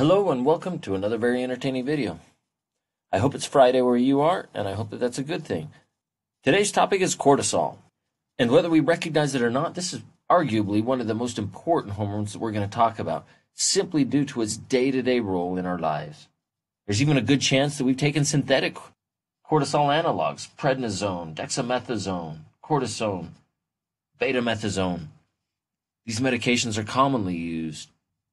Hello and welcome to another very entertaining video. I hope it's Friday where you are, and I hope that that's a good thing. Today's topic is cortisol. And whether we recognize it or not, this is arguably one of the most important hormones that we're going to talk about, simply due to its day-to-day role in our lives. There's even a good chance that we've taken synthetic cortisol analogs, prednisone, dexamethasone, cortisone, betamethasone. These medications are commonly used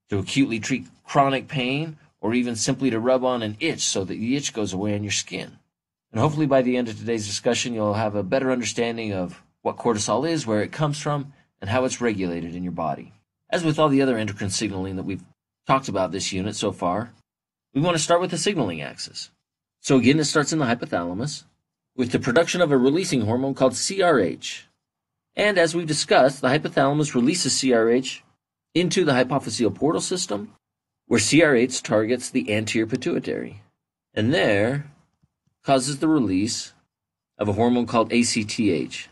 to acutely treat chronic pain, or even simply to rub on an itch so that the itch goes away on your skin. And hopefully by the end of today's discussion, you'll have a better understanding of what cortisol is, where it comes from, and how it's regulated in your body. As with all the other endocrine signaling that we've talked about this unit so far, we want to start with the signaling axis. So again, it starts in the hypothalamus with the production of a releasing hormone called CRH. And as we've discussed, the hypothalamus releases CRH into the hypophyseal portal system, where CRH targets the anterior pituitary, and there causes the release of a hormone called ACTH,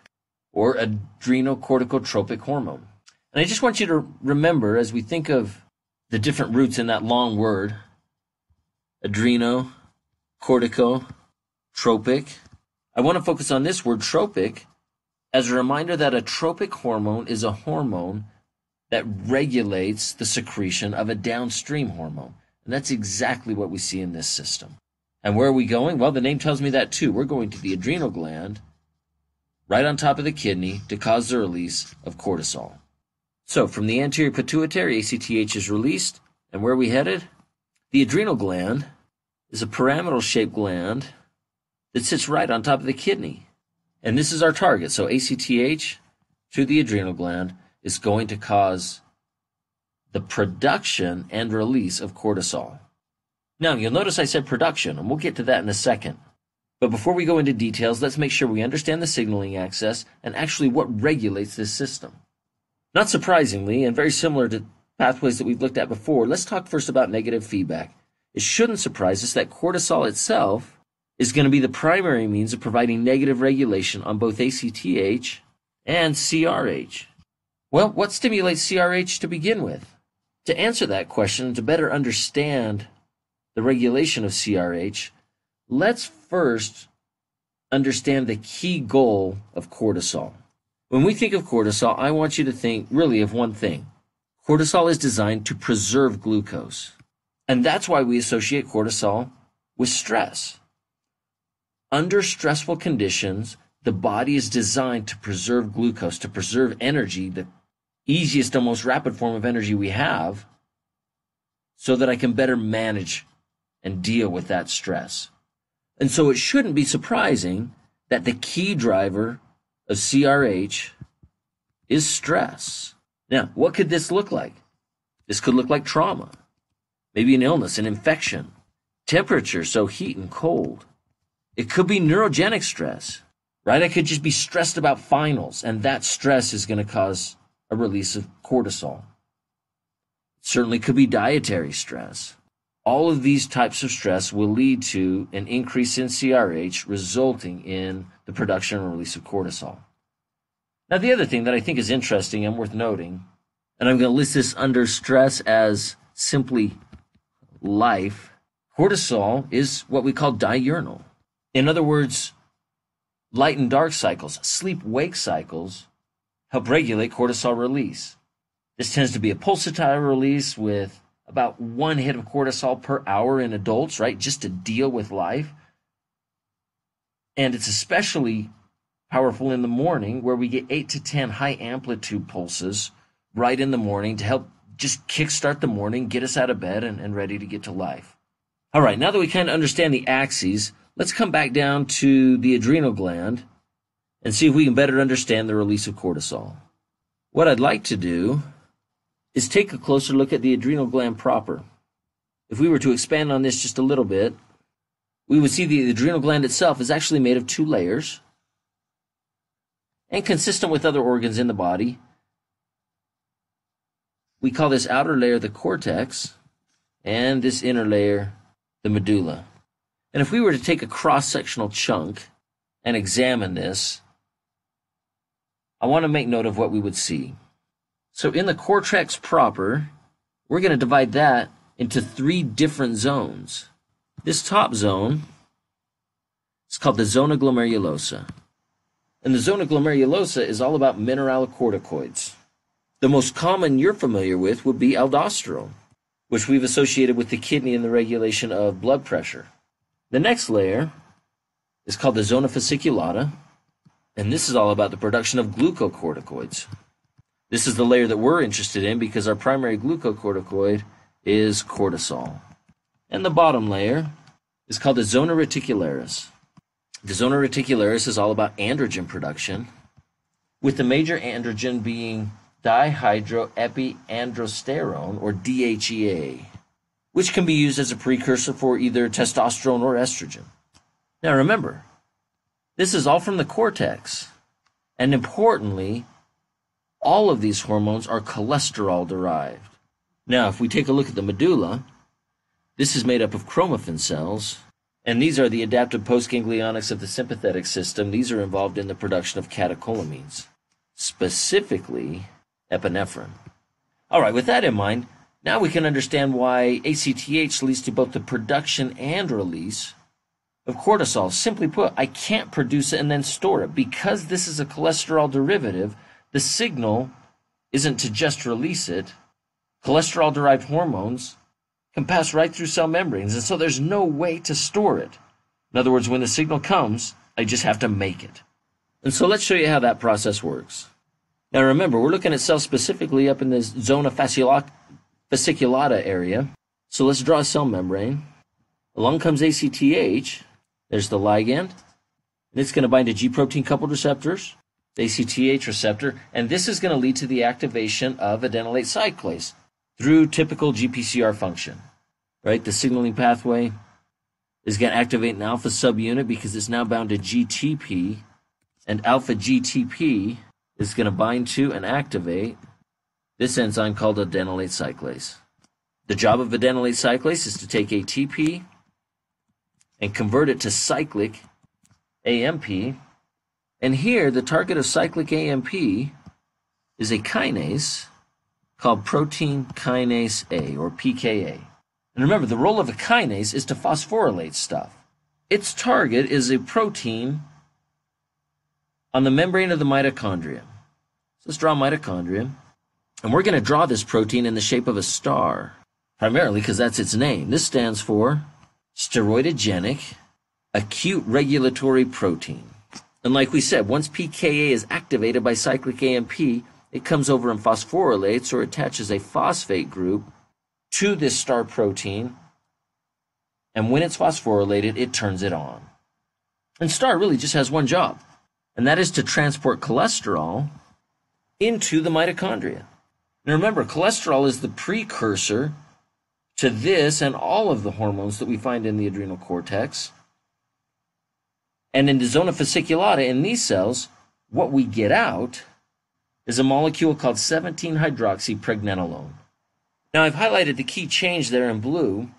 or adrenal-corticotropic hormone. And I just want you to remember, as we think of the different roots in that long word, adreno-corticotropic, I want to focus on this word tropic as a reminder that a tropic hormone is a hormone that regulates the secretion of a downstream hormone. And that's exactly what we see in this system. And where are we going? Well, the name tells me that too. We're going to the adrenal gland, right on top of the kidney, to cause the release of cortisol. So from the anterior pituitary, ACTH is released. And where are we headed? The adrenal gland is a pyramidal-shaped gland that sits right on top of the kidney. And this is our target. So ACTH to the adrenal gland is going to cause the production and release of cortisol. Now, you'll notice I said production, and we'll get to that in a second. But before we go into details, let's make sure we understand the signaling axis and actually what regulates this system. Not surprisingly, and very similar to pathways that we've looked at before, let's talk first about negative feedback. It shouldn't surprise us that cortisol itself is going to be the primary means of providing negative regulation on both ACTH and CRH. Well, what stimulates CRH to begin with? To answer that question, to better understand the regulation of CRH, let's first understand the key goal of cortisol. When we think of cortisol, I want you to think really of one thing. Cortisol is designed to preserve glucose. And that's why we associate cortisol with stress. Under stressful conditions, the body is designed to preserve glucose, to preserve energy, the easiest and most rapid form of energy we have, so that I can better manage and deal with that stress. And so it shouldn't be surprising that the key driver of CRH is stress. Now, what could this look like? This could look like trauma, maybe an illness, an infection, temperature, so heat and cold. It could be neurogenic stress, right? I could just be stressed about finals, and that stress is going to cause a release of cortisol. It certainly could be dietary stress. All of these types of stress will lead to an increase in CRH, resulting in the production and release of cortisol. Now, the other thing that I think is interesting and worth noting, and I'm going to list this under stress as simply life, cortisol is what we call diurnal. In other words, light and dark cycles, sleep-wake cycles, help regulate cortisol release. This tends to be a pulsatile release with about 1 hit of cortisol per hour in adults, right, just to deal with life. And it's especially powerful in the morning, where we get 8 to 10 high-amplitude pulses right in the morning to help just kickstart the morning, get us out of bed, and ready to get to life. All right, now that we kind of understand the axes, let's come back down to the adrenal gland and see if we can better understand the release of cortisol. What I'd like to do is take a closer look at the adrenal gland proper. If we were to expand on this just a little bit, we would see the adrenal gland itself is actually made of 2 layers, and consistent with other organs in the body. We call this outer layer the cortex, and this inner layer the medulla. And if we were to take a cross-sectional chunk and examine this, I want to make note of what we would see. So in the cortex proper, we're going to divide that into three different zones. This top zone is called the zona glomerulosa. And the zona glomerulosa is all about mineralocorticoids. The most common you're familiar with would be aldosterone, which we've associated with the kidney and the regulation of blood pressure. The next layer is called the zona fasciculata, and this is all about the production of glucocorticoids. This is the layer that we're interested in because our primary glucocorticoid is cortisol. And the bottom layer is called the zona reticularis. The zona reticularis is all about androgen production, with the major androgen being dihydroepiandrosterone, or DHEA, which can be used as a precursor for either testosterone or estrogen. Now remember, this is all from the cortex, and importantly, all of these hormones are cholesterol-derived. Now, if we take a look at the medulla, this is made up of chromaffin cells, and these are the adaptive postganglionics of the sympathetic system. These are involved in the production of catecholamines, specifically epinephrine. All right, with that in mind, now we can understand why ACTH leads to both the production and release of cortisol. Simply put, I can't produce it and then store it. Because this is a cholesterol derivative, the signal isn't to just release it. Cholesterol-derived hormones can pass right through cell membranes, and so there's no way to store it. In other words, when the signal comes, I just have to make it. And so let's show you how that process works. Now remember, we're looking at cells specifically up in the zona fasciculata area. So let's draw a cell membrane. Along comes ACTH. There's the ligand. And it's going to bind to G-protein coupled receptors, the ACTH receptor, and this is going to lead to the activation of adenylate cyclase through typical GPCR function. Right? The signaling pathway is going to activate an alpha subunit because it's now bound to GTP, and alpha GTP is going to bind to and activate this enzyme called adenylate cyclase. The job of adenylate cyclase is to take ATP and convert it to cyclic AMP. And here, the target of cyclic AMP is a kinase called protein kinase A, or pKa. And remember, the role of a kinase is to phosphorylate stuff. Its target is a protein on the membrane of the mitochondria. So let's draw a mitochondria. And we're going to draw this protein in the shape of a star, primarily because that's its name. This stands for steroidogenic acute regulatory protein. And like we said, once pKa is activated by cyclic AMP, it comes over and phosphorylates or attaches a phosphate group to this star protein. And when it's phosphorylated, it turns it on. And star really just has one job, and that is to transport cholesterol into the mitochondria. Now remember, cholesterol is the precursor to this and all of the hormones that we find in the adrenal cortex. And in the zona fasciculata, in these cells, what we get out is a molecule called 17-hydroxypregnenolone. Now I've highlighted the key change there in blue,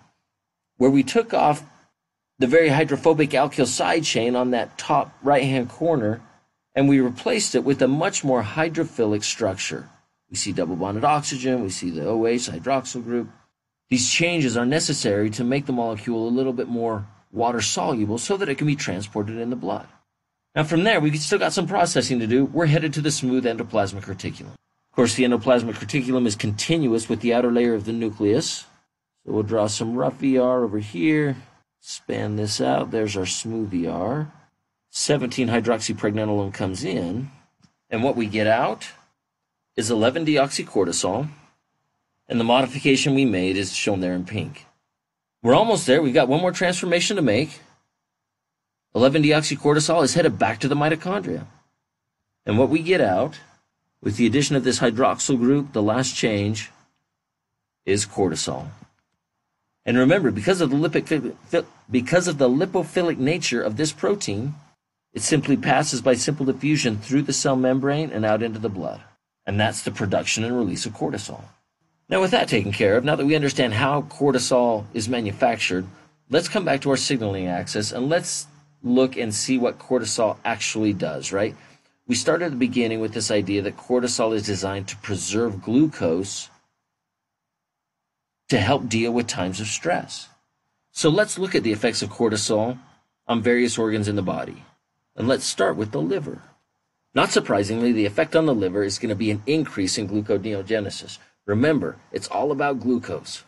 where we took off the very hydrophobic alkyl side chain on that top right-hand corner, and we replaced it with a much more hydrophilic structure. We see double-bonded oxygen, we see the OH hydroxyl group. These changes are necessary to make the molecule a little bit more water-soluble so that it can be transported in the blood. Now from there, we've still got some processing to do. We're headed to the smooth endoplasmic reticulum. Of course, the endoplasmic reticulum is continuous with the outer layer of the nucleus. So we'll draw some rough ER over here, span this out. There's our smooth ER. 17-hydroxypregnenolone comes in, and what we get out is 11-deoxycortisol, and the modification we made is shown there in pink. We're almost there. We've got one more transformation to make. 11-deoxycortisol is headed back to the mitochondria. And what we get out, with the addition of this hydroxyl group, the last change, is cortisol. And remember, because of the lipophilic nature of this protein, it simply passes by simple diffusion through the cell membrane and out into the blood. And that's the production and release of cortisol. Now with that taken care of, now that we understand how cortisol is manufactured, let's come back to our signaling axis and let's look and see what cortisol actually does, right? We started at the beginning with this idea that cortisol is designed to preserve glucose to help deal with times of stress. So let's look at the effects of cortisol on various organs in the body. And let's start with the liver. Not surprisingly, the effect on the liver is going to be an increase in gluconeogenesis. Remember, it's all about glucose.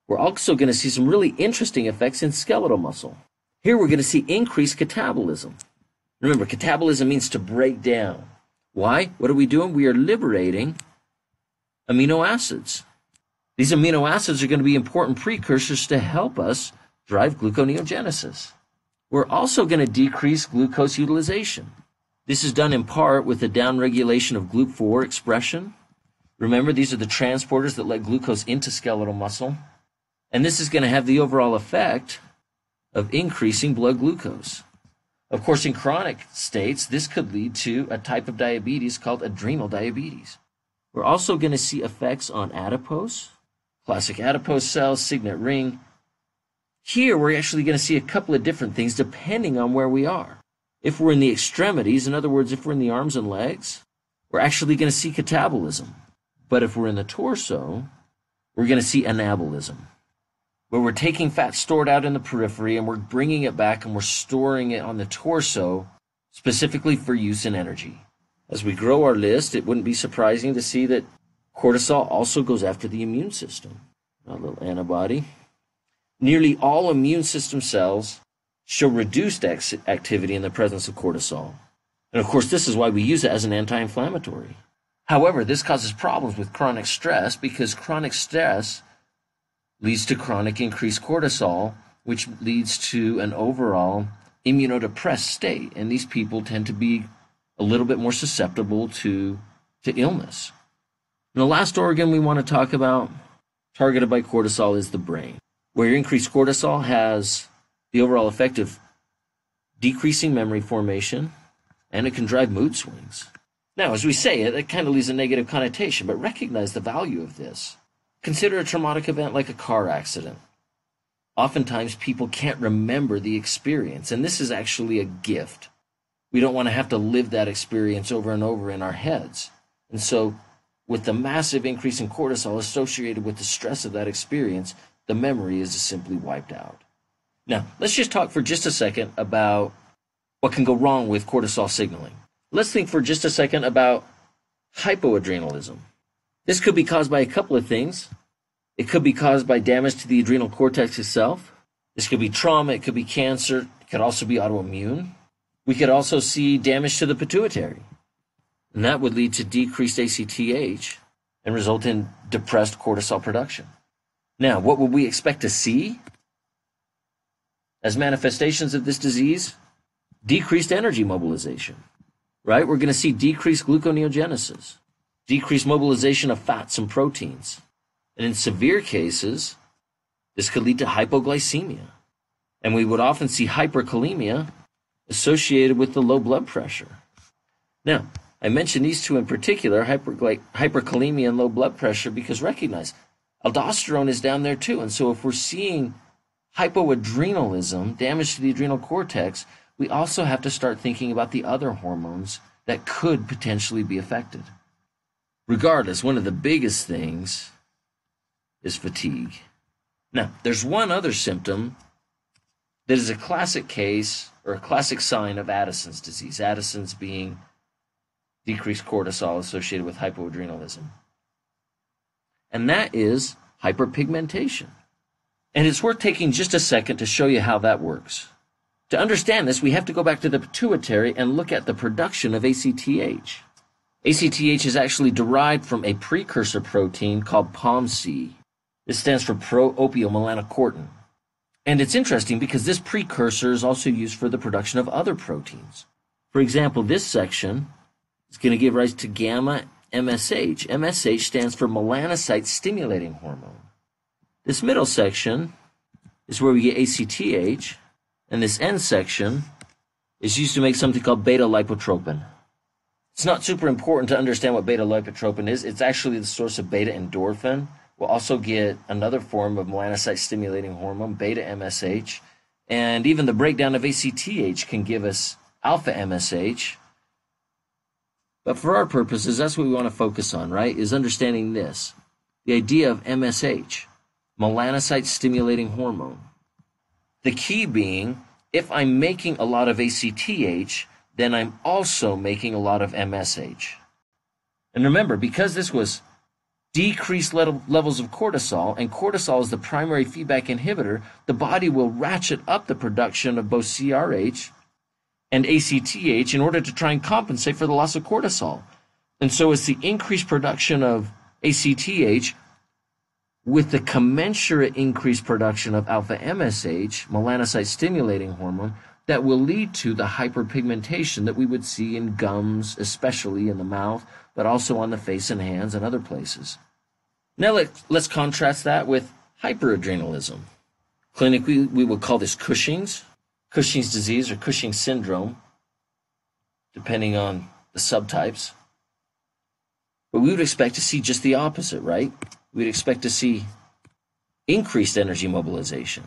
We're also going to see some really interesting effects in skeletal muscle. Here we're going to see increased catabolism. Remember, catabolism means to break down. Why? What are we doing? We are liberating amino acids. These amino acids are going to be important precursors to help us drive gluconeogenesis. We're also going to decrease glucose utilization. This is done in part with the downregulation of GLUT4 expression. Remember, these are the transporters that let glucose into skeletal muscle. And this is going to have the overall effect of increasing blood glucose. Of course, in chronic states, this could lead to a type of diabetes called adrenal diabetes. We're also going to see effects on adipose, classic adipose cells, signet ring. Here, we're actually going to see a couple of different things depending on where we are. If we're in the extremities, in other words, if we're in the arms and legs, we're actually going to see catabolism. But if we're in the torso, we're going to see anabolism, where we're taking fat stored out in the periphery and we're bringing it back and we're storing it on the torso, specifically for use in energy. As we grow our list, it wouldn't be surprising to see that cortisol also goes after the immune system. A little antibody. Nearly all immune system cells show reduced activity in the presence of cortisol. And of course, this is why we use it as an anti-inflammatory. However, this causes problems with chronic stress because chronic stress leads to chronic increased cortisol, which leads to an overall immunodepressed state. And these people tend to be a little bit more susceptible to illness. And the last organ we want to talk about, targeted by cortisol, is the brain, where increased cortisol has the overall effect of decreasing memory formation, and it can drive mood swings. Now, as we say it kind of leaves a negative connotation, but recognize the value of this. Consider a traumatic event like a car accident. Oftentimes, people can't remember the experience, and this is actually a gift. We don't want to have to live that experience over and over in our heads. And so, with the massive increase in cortisol associated with the stress of that experience, the memory is just simply wiped out. Now, let's just talk for just a second about what can go wrong with cortisol signaling. Let's think for just a second about hypoadrenalism. This could be caused by a couple of things. It could be caused by damage to the adrenal cortex itself. This could be trauma, it could be cancer, it could also be autoimmune. We could also see damage to the pituitary, and that would lead to decreased ACTH and result in depressed cortisol production. Now, what would we expect to see as manifestations of this disease? Decreased energy mobilization, right? We're going to see decreased gluconeogenesis, decreased mobilization of fats and proteins. And in severe cases, this could lead to hypoglycemia. And we would often see hyperkalemia associated with the low blood pressure. Now, I mention these two in particular, hyperkalemia and low blood pressure, because recognize aldosterone is down there too. And so if we're seeing hypoadrenalism, damage to the adrenal cortex, we also have to start thinking about the other hormones that could potentially be affected. Regardless, one of the biggest things is fatigue. Now, there's one other symptom that is a classic case or a classic sign of Addison's disease, Addison's being decreased cortisol associated with hypoadrenalism. And that is hyperpigmentation. And it's worth taking just a second to show you how that works. To understand this, we have to go back to the pituitary and look at the production of ACTH. ACTH is actually derived from a precursor protein called POMC. This stands for pro-opiomelanocortin. And it's interesting because this precursor is also used for the production of other proteins. For example, this section is going to give rise to gamma MSH. MSH stands for melanocyte stimulating hormone. This middle section is where we get ACTH, and this end section is used to make something called beta-lipotropin. It's not super important to understand what beta-lipotropin is. It's actually the source of beta-endorphin. We'll also get another form of melanocyte-stimulating hormone, beta-MSH. And even the breakdown of ACTH can give us alpha-MSH. But for our purposes, that's what we want to focus on, right, is understanding this. The idea of MSH, melanocyte-stimulating hormone. The key being, if I'm making a lot of ACTH, then I'm also making a lot of MSH. And remember, because this was decreased levels of cortisol, and cortisol is the primary feedback inhibitor, the body will ratchet up the production of both CRH and ACTH in order to try and compensate for the loss of cortisol. And so it's the increased production of ACTH with the commensurate increased production of alpha MSH, melanocyte-stimulating hormone, that will lead to the hyperpigmentation that we would see in gums, especially in the mouth, but also on the face and hands and other places. Now let's contrast that with hyperadrenalism. Clinically, we would call this Cushing's disease or Cushing's syndrome, depending on the subtypes. But we would expect to see just the opposite, right? We'd expect to see increased energy mobilization.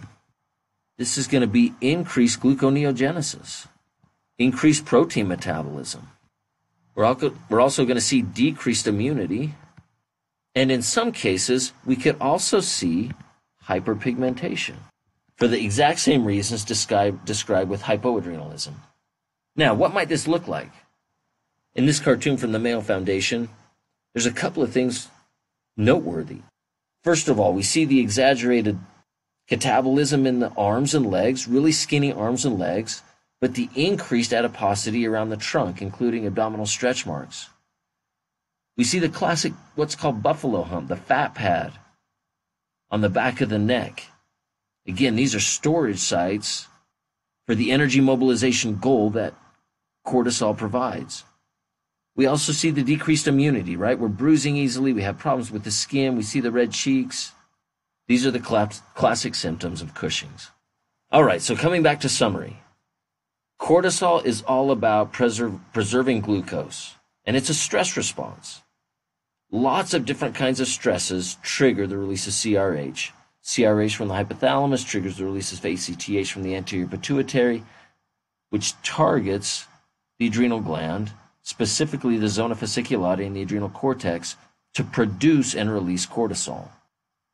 This is going to be increased gluconeogenesis, increased protein metabolism. We're also going to see decreased immunity. And in some cases, we could also see hyperpigmentation for the exact same reasons described with hypoadrenalism. Now, what might this look like? In this cartoon from the Mayo Foundation, there's a couple of things noteworthy. First of all, we see the exaggerated catabolism in the arms and legs, really skinny arms and legs, but the increased adiposity around the trunk, including abdominal stretch marks. We see the classic, what's called buffalo hump, the fat pad on the back of the neck. Again, these are storage sites for the energy mobilization goal that cortisol provides. We also see the decreased immunity, right? We're bruising easily. We have problems with the skin. We see the red cheeks. These are the classic symptoms of Cushing's. All right, so coming back to summary. Cortisol is all about preserving glucose, and it's a stress response. Lots of different kinds of stresses trigger the release of CRH. CRH from the hypothalamus triggers the release of ACTH from the anterior pituitary, which targets the adrenal gland, specifically the zona fasciculata in the adrenal cortex, to produce and release cortisol.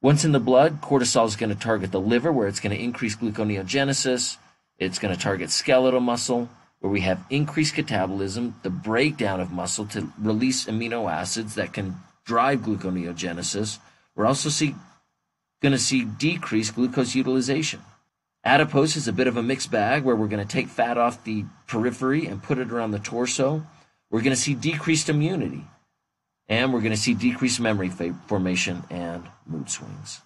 Once in the blood, cortisol is going to target the liver, where it's going to increase gluconeogenesis. It's going to target skeletal muscle, where we have increased catabolism, the breakdown of muscle to release amino acids that can drive gluconeogenesis. We're also going to see decreased glucose utilization. Adipose is a bit of a mixed bag, where we're going to take fat off the periphery and put it around the torso. We're going to see decreased immunity, and we're going to see decreased memory formation and mood swings.